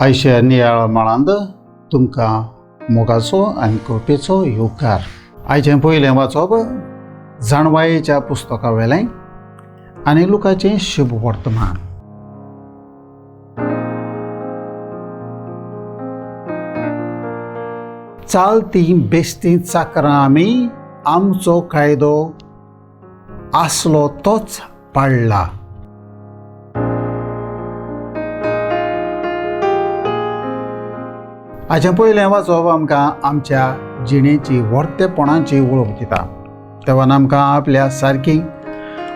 आयच्या नियाळ मळांत तुमकां मोगाचो आनी कृपेचो येवकार. आयचें पयलें वाचप जाणवायेच्या पुस्तका वेलें आनी लुकाचें शुभ वर्तमान. चालती बेस्ती चाकरां आमी आमचो कायदो आसलो तोच पाळला. हाचें पयलें वाचप आमकां आमच्या जिणेची वर्तेपणाची वळख दिता. देवान आमकां आपल्या सारकी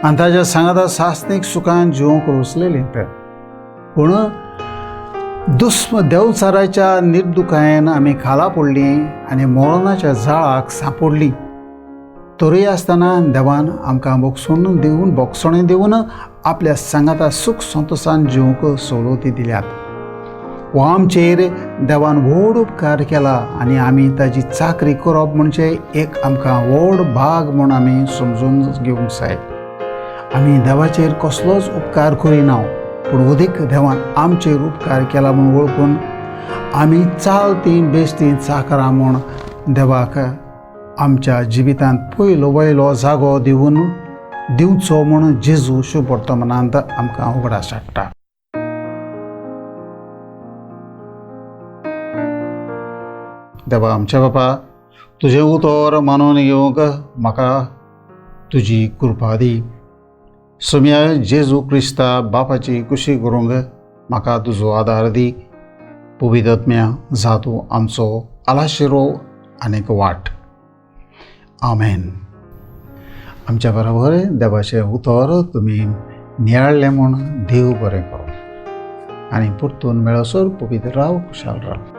आनी ताच्या सांगाता सासणीक सुखान जिवंक रुचलेलीं. पूण देवचाराच्या निर्दुकायेन आमी खाला पडलीं आनी मरणाच्या जाळाक सांपडलीं. तरी आसतना देवान आमकां बोगसणें दिवन आपल्या सांगाता सुख संतोशान जिवंक सवलती दिल्यात. हो आमचेर देवान व्हड उपकार केला आनी आमी ताची चाकरी करप म्हणजे एक आमकां व्हड भाग म्हूण आमी समजून घेवंक जाय. आमी देवाचेर कसलोच उपकार करिना, पूण अदीक देवान आमचेर उपकार केला म्हूण वळखून आमी चालती बेस्ती चाकरां म्हूण देवाक आमच्या जिवितांत वयलो जागो दिवचो म्हूण जेजू शुभ वर्तमानांत आमकां उगडास हाडटा. देवा आमच्या बापा, तुजें उतर मानून घेवंक म्हाका तुजी कृपा दी. सुम्या जेजू क्रिस्ता बापाची कुशी करूंक म्हाका तुजो आदार दी. पवित्र आत्म्या जा तूं आमचो आलाशिरो आनीक वाट. आमेन. आमच्या बरोबर देवाचें उतर तुमी नियाळ्ळें म्हूण देव बरें करो आनी परतून मेळसर पवित्र राव, खुशाल राव.